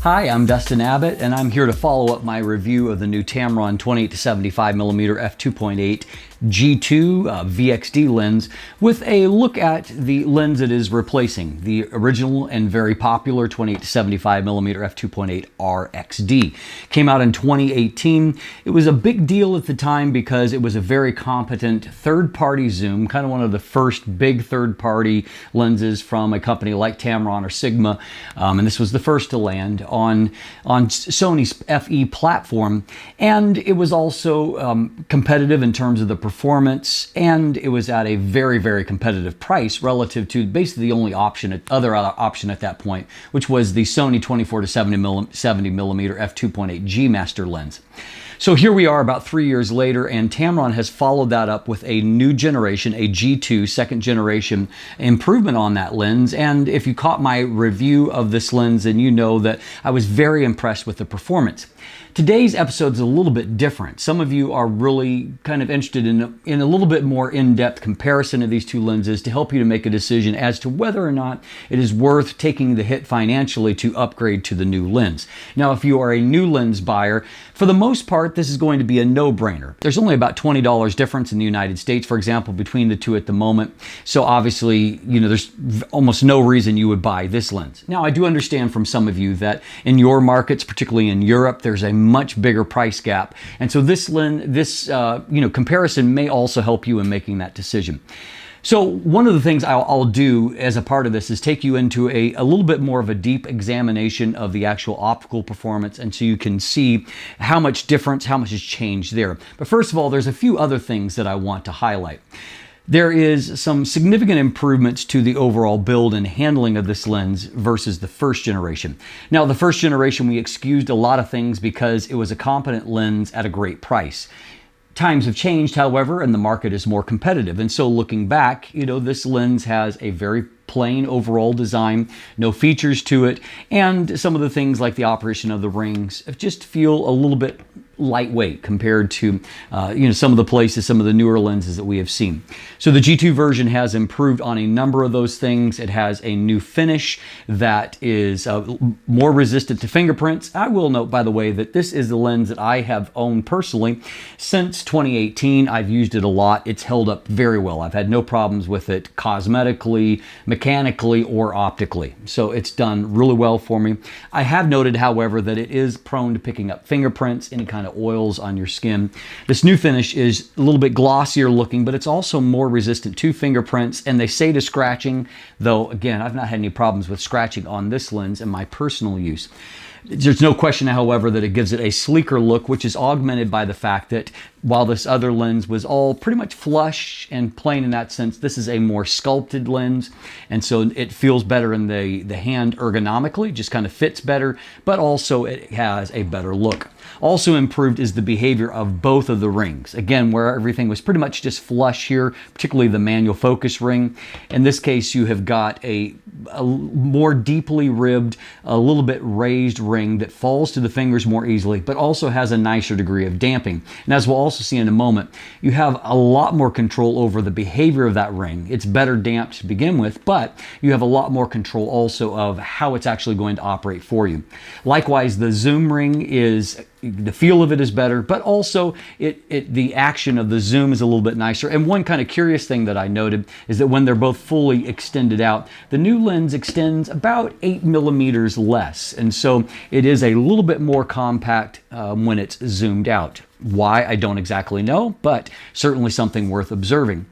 Hi, I'm Dustin Abbott, and I'm here to follow up my review of the new Tamron 28-75mm f2.8 G2 VXD lens with a look at the lens it is replacing, the original and very popular 28-75mm f2.8 RXD. Came out in 2018. It was a big deal at the time because it was a very competent third-party zoom, kind of one of the first big third-party lenses from a company like Tamron or Sigma, and this was the first to land on Sony's FE platform, and it was also competitive in terms of the performance, and it was at a very, very competitive price relative to basically the only other option at that point, which was the Sony 24-70mm f2.8 G Master lens. So here we are about 3 years later, and Tamron has followed that up with a new generation, a G2 second generation improvement on that lens. And if you caught my review of this lens, then you know that I was very impressed with the performance. Today's episode is a little bit different. Some of you are really kind of interested in a little bit more in-depth comparison of these two lenses to help you to make a decision as to whether or not it is worth taking the hit financially to upgrade to the new lens. Now, if you are a new lens buyer, for the most part, this is going to be a no-brainer. There's only about $20 difference in the United States, for example, between the two at the moment. So obviously, you know, there's almost no reason you would buy this lens. Now, I do understand from some of you that in your markets, particularly in Europe, there's a much bigger price gap, and so this comparison may also help you in making that decision. So one of the things I'll do as a part of this is take you into a little bit more of a deep examination of the actual optical performance, and so you can see how much difference, how much has changed there. But first of all, there's a few other things that I want to highlight. There is some significant improvements to the overall build and handling of this lens versus the first generation. Now, the first generation, we excused a lot of things because it was a competent lens at a great price. Times have changed, however, and the market is more competitive. And so looking back, you know, this lens has a very plain overall design, no features to it, and some of the things like the operation of the rings just feel a little bit lightweight compared to some of the newer lenses that we have seen. So the G2 version has improved on a number of those things. It has a new finish that is more resistant to fingerprints. I will note, by the way, that this is the lens that I have owned personally since 2018. I've used it a lot. It's held up very well. I've had no problems with it cosmetically, mechanically, or optically. So it's done really well for me. I have noted, however, that it is prone to picking up fingerprints, any kind of oils on your skin. This new finish is a little bit glossier looking, but it's also more resistant to fingerprints, and they say to scratching, though again, I've not had any problems with scratching on this lens in my personal use. There's no question, however, that it gives it a sleeker look, which is augmented by the fact that while this other lens was all pretty much flush and plain in that sense, this is a more sculpted lens, and so it feels better in the hand ergonomically, just kind of fits better, but also it has a better look. Also improved is the behavior of both of the rings. Again, where everything was pretty much just flush here, particularly the manual focus ring. In this case, you have got a more deeply ribbed, a little bit raised ring that falls to the fingers more easily, but also has a nicer degree of damping. And as we'll also see in a moment, you have a lot more control over the behavior of that ring. It's better damped to begin with, but you have a lot more control also of how it's actually going to operate for you. Likewise, the zoom ring the feel of it is better, but also the action of the zoom is a little bit nicer. And one kind of curious thing that I noted is that when they're both fully extended out, the new lens extends about 8 millimeters less. And so it is a little bit more compact when it's zoomed out. Why, I don't exactly know, but certainly something worth observing.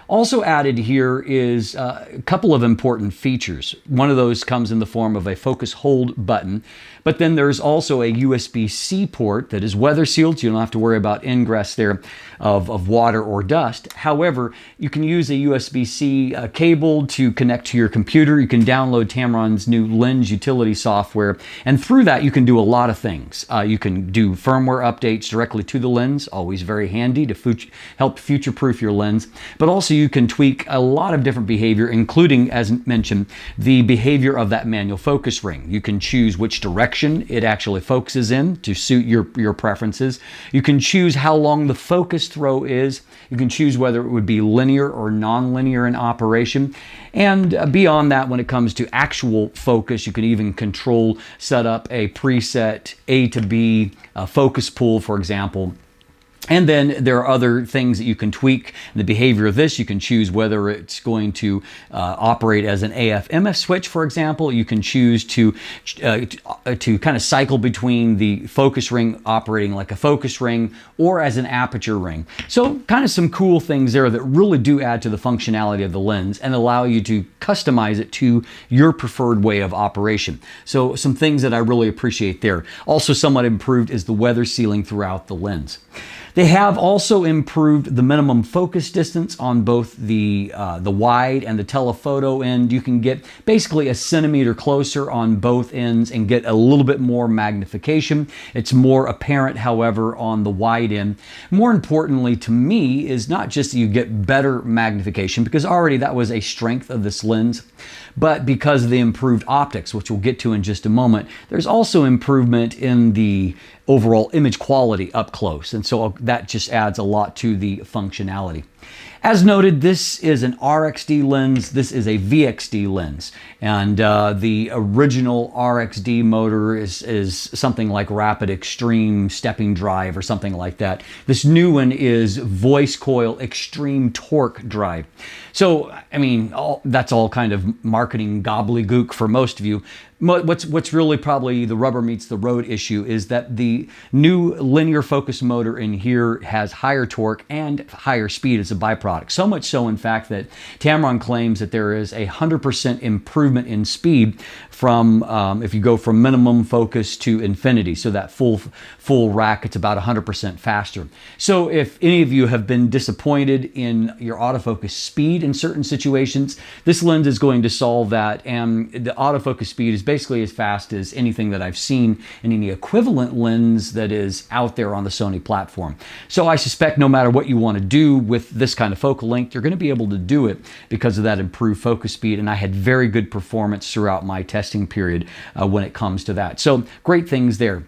Also added here is a couple of important features. One of those comes in the form of a focus hold button, but then there's also a USB-C port that is weather sealed, so you don't have to worry about ingress there of water or dust. However, you can use a USB-C cable to connect to your computer. You can download Tamron's new lens utility software, and through that you can do a lot of things. You can do firmware updates directly to the lens, always very handy to help future-proof your lens, but also you can tweak a lot of different behavior, including, as mentioned, the behavior of that manual focus ring. You can choose which direction it actually focuses in to suit your preferences. You can choose how long the focus throw is. You can choose whether it would be linear or non-linear in operation. And beyond that, when it comes to actual focus, you can even set up a preset A to B focus pull, for example. And then there are other things that you can tweak. The behavior of this, you can choose whether it's going to operate as an AF/MF switch, for example. You can choose to kind of cycle between the focus ring operating like a focus ring or as an aperture ring. So kind of some cool things there that really do add to the functionality of the lens and allow you to customize it to your preferred way of operation. So some things that I really appreciate there. Also somewhat improved is the weather sealing throughout the lens. They have also improved the minimum focus distance on both the wide and the telephoto end. You can get basically a centimeter closer on both ends and get a little bit more magnification. It's more apparent, however, on the wide end. More importantly to me is not just that you get better magnification, because already that was a strength of this lens, but because of the improved optics, which we'll get to in just a moment, there's also improvement in the overall image quality up close. And so that just adds a lot to the functionality. As noted, this is an RXD lens. This is a VXD lens. And the original RXD motor is something like Rapid Extreme Stepping Drive or something like that. This new one is Voice Coil Extreme Torque Drive. So, I mean, that's all kind of marketing gobbledygook for most of you. What's really probably the rubber meets the road issue is that the new linear focus motor in here has higher torque and higher speed as a byproduct. So much so, in fact, that Tamron claims that there is 100% improvement in speed from if you go from minimum focus to infinity. So that full rack, it's about 100% faster. So if any of you have been disappointed in your autofocus speed in certain situations, this lens is going to solve that. And the autofocus speed is basically as fast as anything that I've seen in any equivalent lens that is out there on the Sony platform. So I suspect no matter what you want to do with this kind of focal length, you're going to be able to do it because of that improved focus speed. And I had very good performance throughout my testing period when it comes to that. So great things there.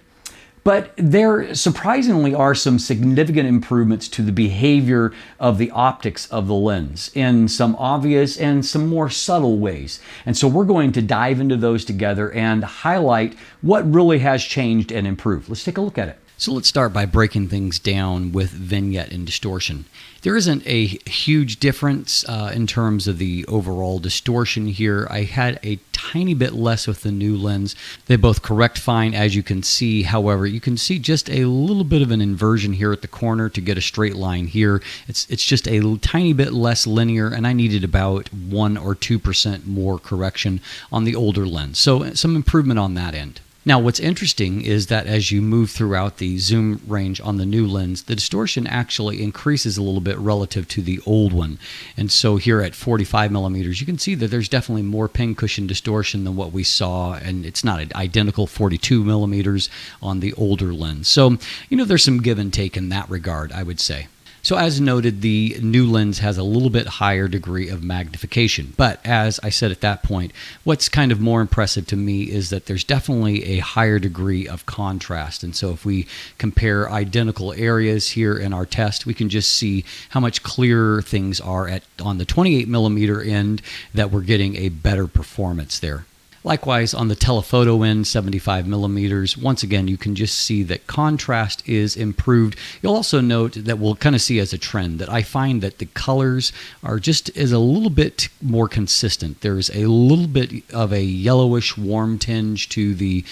But there surprisingly are some significant improvements to the behavior of the optics of the lens in some obvious and some more subtle ways. And so we're going to dive into those together and highlight what really has changed and improved. Let's take a look at it. So let's start by breaking things down with vignette and distortion. There isn't a huge difference in terms of the overall distortion here. I had a tiny bit less with the new lens. They both correct fine, as you can see. However, you can see just a little bit of an inversion here at the corner to get a straight line here. It's just a tiny bit less linear, and I needed about 1 or 2% more correction on the older lens. So some improvement on that end. Now, what's interesting is that as you move throughout the zoom range on the new lens, the distortion actually increases a little bit relative to the old one. And so here at 45 millimeters, you can see that there's definitely more pincushion distortion than what we saw, and it's not an identical 42 millimeters on the older lens. So, you know, there's some give and take in that regard, I would say. So as noted, the new lens has a little bit higher degree of magnification. But as I said at that point, what's kind of more impressive to me is that there's definitely a higher degree of contrast. And so if we compare identical areas here in our test, we can just see how much clearer things are on the 28 millimeter end, that we're getting a better performance there. Likewise, on the telephoto end, 75 millimeters, once again, you can just see that contrast is improved. You'll also note that we'll kind of see as a trend that I find that the colors are just a little bit more consistent. There's a little bit of a yellowish warm tinge to the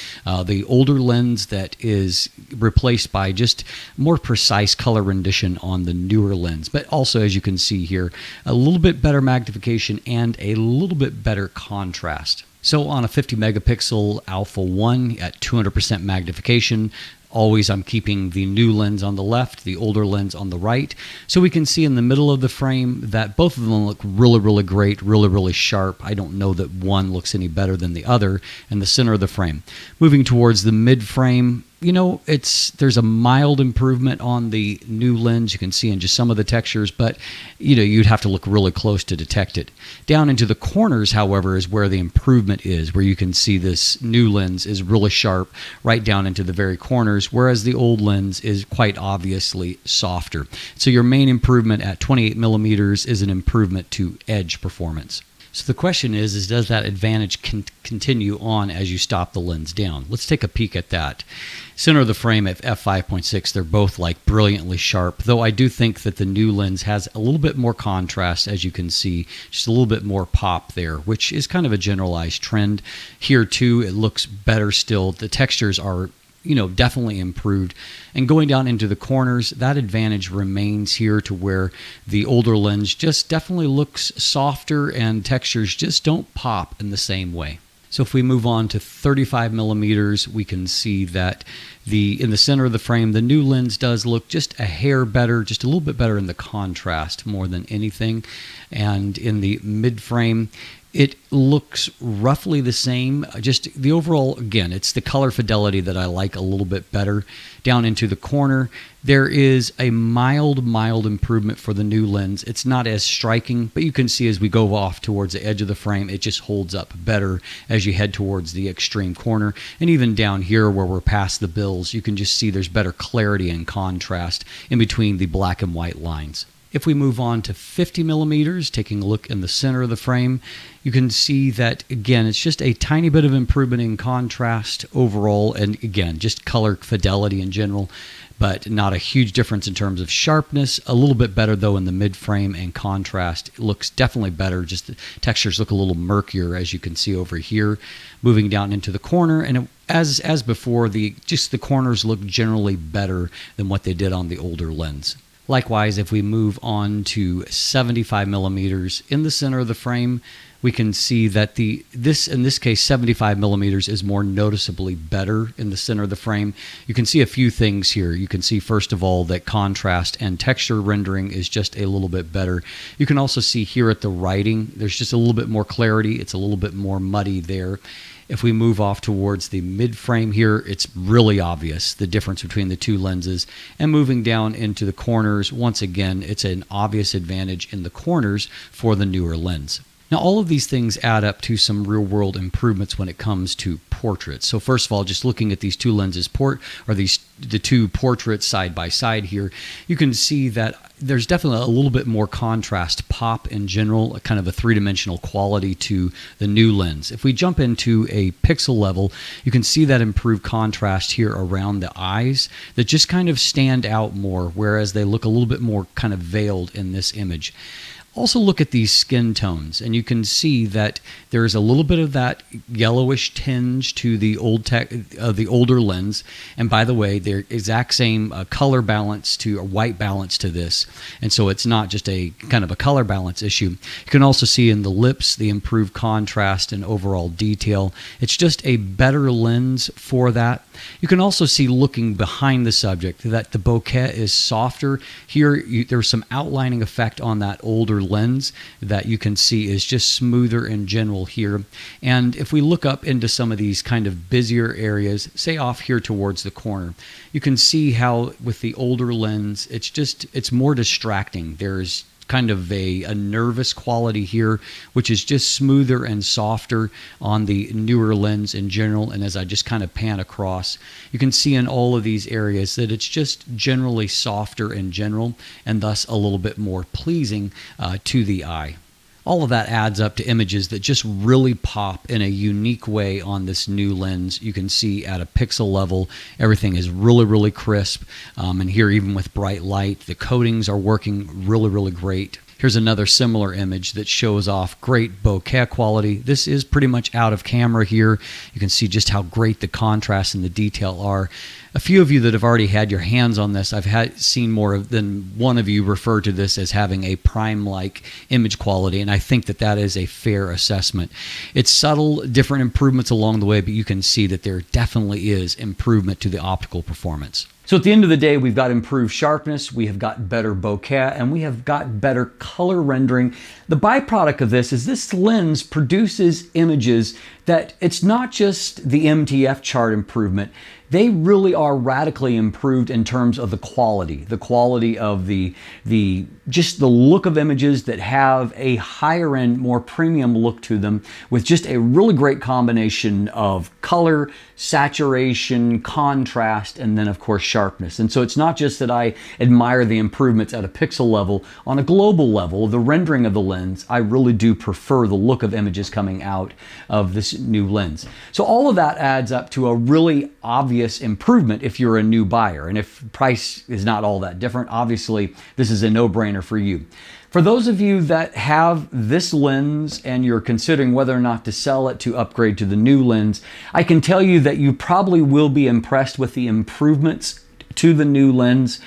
older lens that is replaced by just more precise color rendition on the newer lens. But also, as you can see here, a little bit better magnification and a little bit better contrast. So on a 50 megapixel alpha 1 at 200% magnification, always I'm keeping the new lens on the left, the older lens on the right. So we can see in the middle of the frame that both of them look really, really great, really, really sharp. I don't know that one looks any better than the other in the center of the frame. Moving towards the mid frame, you know, there's a mild improvement on the new lens. You can see in just some of the textures, but you know, you'd have to look really close to detect it. Down into the corners, however, is where the improvement is, where you can see this new lens is really sharp right down into the very corners, whereas the old lens is quite obviously softer. So your main improvement at 28 millimeters is an improvement to edge performance. So the question is does that advantage continue on as you stop the lens down? Let's take a peek at that. Center of the frame at f5.6, they're both like brilliantly sharp, though I do think that the new lens has a little bit more contrast, as you can see, just a little bit more pop there, which is kind of a generalized trend. Here too, it looks better still. The textures are, you know, definitely improved. And going down into the corners, that advantage remains here, to where the older lens just definitely looks softer and textures just don't pop in the same way. So if we move on to 35 millimeters, we can see that in the center of the frame, the new lens does look just a hair better, just a little bit better in the contrast more than anything. And in the mid frame, it looks roughly the same. Just the overall, again, it's the color fidelity that I like a little bit better. Down into the corner, there is a mild improvement for the new lens. It's not as striking, but you can see as we go off towards the edge of the frame, it just holds up better as you head towards the extreme corner. And even down here where we're past the bills, you can just see there's better clarity and contrast in between the black and white lines. If we move on to 50 millimeters, taking a look in the center of the frame, you can see that, again, it's just a tiny bit of improvement in contrast overall, and again, just color fidelity in general, but not a huge difference in terms of sharpness. A little bit better, though, in the mid-frame, and contrast it looks definitely better. Just the textures look a little murkier, as you can see over here. Moving down into the corner, and as before, the corners look generally better than what they did on the older lens. Likewise, if we move on to 75 millimeters in the center of the frame, we can see that in this case, 75 millimeters is more noticeably better in the center of the frame. You can see a few things here. You can see, first of all, that contrast and texture rendering is just a little bit better. You can also see here at the writing, there's just a little bit more clarity. It's a little bit more muddy there. If we move off towards the mid-frame here, it's really obvious, the difference between the two lenses. And moving down into the corners, once again, it's an obvious advantage in the corners for the newer lens. Now, all of these things add up to some real-world improvements when it comes to portraits. So first of all, just looking at these two lenses, the two portraits side by side here, you can see that there's definitely a little bit more contrast pop in general, a kind of a three-dimensional quality to the new lens. If we jump into a pixel level, you can see that improved contrast here around the eyes that just kind of stand out more, whereas they look a little bit more kind of veiled in this image. Also look at these skin tones, and you can see that there's a little bit of that yellowish tinge to the older lens. And by the way, they're exact same color balance to, or white balance to this. And so it's not just a kind of a color balance issue. You can also see in the lips the improved contrast and overall detail. It's just a better lens for that. You can also see, looking behind the subject, that the bokeh is softer. Here, there's some outlining effect on that older lens that you can see is just smoother in general here. And if we look up into some of these kind of busier areas, say off here towards the corner, you can see how with the older lens, it's more distracting. There's kind of a nervous quality here, which is just smoother and softer on the newer lens in general. And as I just kind of pan across, you can see in all of these areas that it's just generally softer in general, and thus a little bit more pleasing to the eye. All of that adds up to images that just really pop in a unique way on this new lens. You can see at a pixel level, everything is really, really crisp. And here, even with bright light, the coatings are working really, really great. Here's another similar image that shows off great bokeh quality. This is pretty much out of camera here. You can see just how great the contrast and the detail are. A few of you that have already had your hands on this, I've seen more than one of you refer to this as having a prime-like image quality, and I think that is a fair assessment. It's subtle, different improvements along the way, but you can see that there definitely is improvement to the optical performance. So at the end of the day, we've got improved sharpness, we have got better bokeh, and we have got better color rendering. The byproduct of this is this lens produces images that it's not just the MTF chart improvement. they really are radically improved in terms of the quality of just the look of images that have a higher end, more premium look to them, with just a really great combination of color, saturation, contrast, and then of course sharpness. And so it's not just that I admire the improvements at a pixel level. On a global level, the rendering of the lens, I really do prefer the look of images coming out of this new lens. So all of that adds up to a really obvious improvement if you're a new buyer. And if price is not all that different, obviously this is a no-brainer for you. For those of you that have this lens and you're considering whether or not to sell it to upgrade to the new lens, I can tell you that you probably will be impressed with the improvements to the new lens.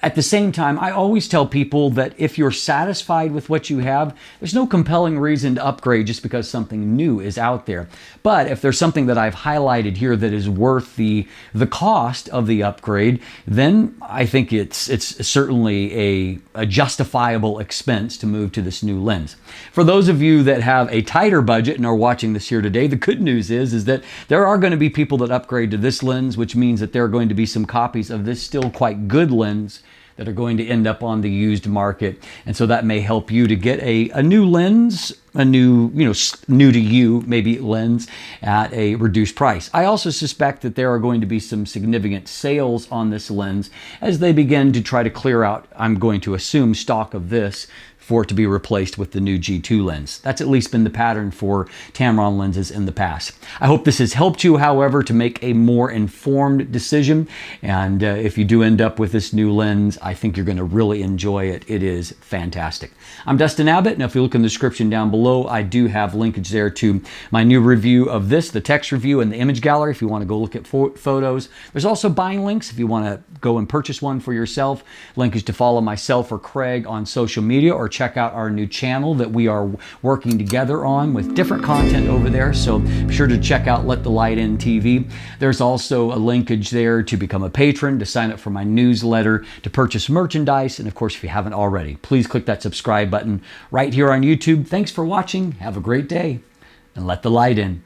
At the same time, I always tell people that if you're satisfied with what you have, there's no compelling reason to upgrade just because something new is out there. But if there's something that I've highlighted here that is worth the cost of the upgrade, then I think it's certainly a justifiable expense to move to this new lens. For those of you that have a tighter budget and are watching this here today, the good news is that there are going to be people that upgrade to this lens, which means that there are going to be some copies of this still quite good lens that are going to end up on the used market. And so that may help you to get a new lens, a new to you, maybe lens at a reduced price. I also suspect that there are going to be some significant sales on this lens as they begin to try to clear out, I'm going to assume, stock of this for it to be replaced with the new G2 lens. That's at least been the pattern for Tamron lenses in the past. I hope this has helped you, however, to make a more informed decision. And if you do end up with this new lens, I think you're going to really enjoy it. It is fantastic. I'm Dustin Abbott, and if you look in the description down below, I do have linkage there to my new review of this, the text review, and the image gallery if you want to go look at photos. There's also buying links if you want to go and purchase one for yourself. Linkage to follow myself or Craig on social media, or check out our new channel that we are working together on with different content over there. So be sure to check out Let the Light In TV. There's also a linkage there to become a patron, to sign up for my newsletter, to purchase merchandise. And of course, if you haven't already, please click that subscribe button right here on YouTube. Thanks for watching. Have a great day and let the light in.